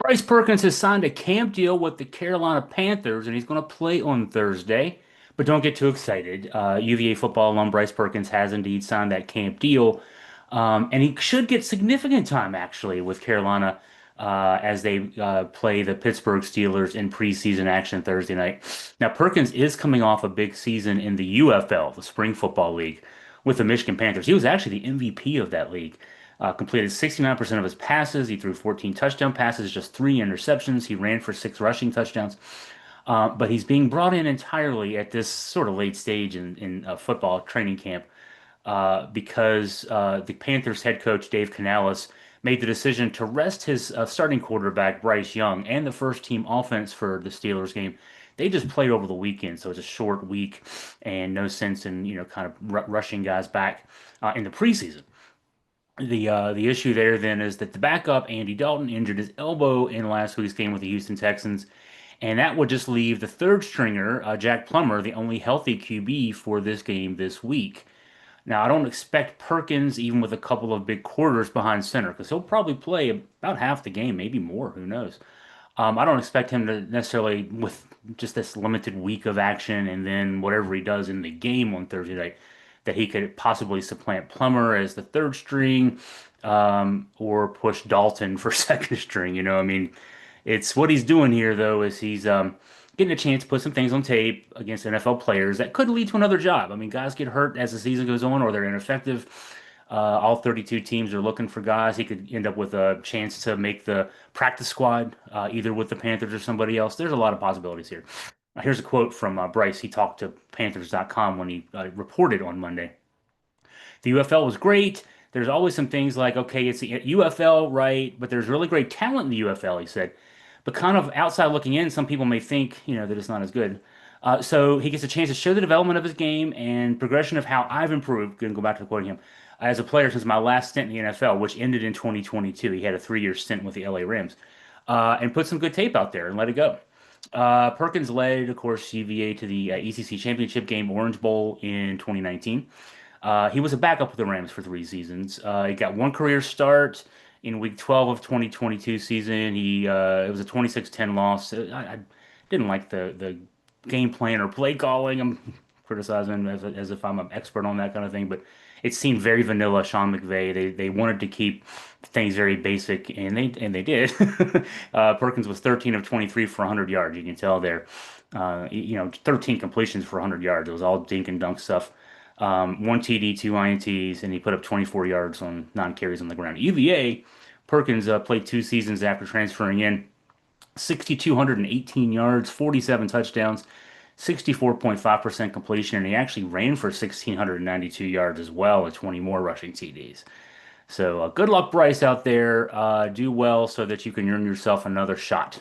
Bryce Perkins has signed a camp deal with the Carolina Panthers, and he's going to play on Thursday. But don't get too excited. UVA football alum Bryce Perkins has indeed signed that camp deal, and he should get significant time actually with Carolina as they play the Pittsburgh Steelers in preseason action Thursday night. Now, Perkins is coming off a big season in the UFL, the Spring Football League, with the Michigan Panthers. He was actually the MVP of that league. Completed 69% of his passes. He threw 14 touchdown passes, just three interceptions. He ran for six rushing touchdowns. But he's being brought in entirely at this sort of late stage in football training camp because the Panthers head coach Dave Canales made the decision to rest his starting quarterback Bryce Young and the first team offense for the Steelers game. They just played over the weekend, so it's a short week and no sense in kind of rushing guys back in the preseason. The issue there then is that the backup Andy Dalton injured his elbow in last week's game with the Houston Texans, and that would just leave the third stringer Jack Plummer the only healthy QB for this game this week. Now I don't expect Perkins even with a couple of big quarters behind center because he'll probably play about half the game, maybe more. Who knows? I don't expect him to necessarily with just this limited week of action and then whatever he does in the game on Thursday night that he could possibly supplant Plummer as the third string, or push Dalton for second string. I mean, it's what he's doing here though is he's getting a chance to put some things on tape against NFL players that could lead to another job. I mean, guys get hurt as the season goes on or they're ineffective. All 32 teams are looking for guys. He could end up with a chance to make the practice squad, either with the Panthers or somebody else. There's a lot of possibilities here. Here's a quote from Bryce. He talked to Panthers.com when he reported on Monday. The UFL was great. There's always some things like, okay, it's the UFL, right? But there's really great talent in the UFL, he said. But kind of outside looking in, some people may think, that it's not as good. So he gets a chance to show the development of his game and progression of how I've improved. Going to go back to quoting him as a player since my last stint in the NFL, which ended in 2022. He had a 3-year stint with the LA Rams, and put some good tape out there and let it go. Perkins led, of course, UVA to the ECC Championship game, Orange Bowl in 2019. He was a backup with the Rams for 3 seasons. He got one career start in Week 12 of 2022 season. It was a 26-10 loss. I didn't like the game plan or play calling. I'm criticizing him as if I'm an expert on that kind of thing, but it seemed very vanilla. Sean McVay. They wanted to keep things very basic, and they did. Perkins was 13 of 23 for 100 yards. You can tell there. 13 completions for 100 yards. It was all dink and dunk stuff. One TD, two INTs, and he put up 24 yards on 9 carries on the ground. UVA, Perkins played 2 seasons after transferring in, 6,218 yards, 47 touchdowns, 64.5% completion, and he actually ran for 1,692 yards as well, and 20 more rushing TDs. So good luck, Bryce, out there. Do well so that you can earn yourself another shot.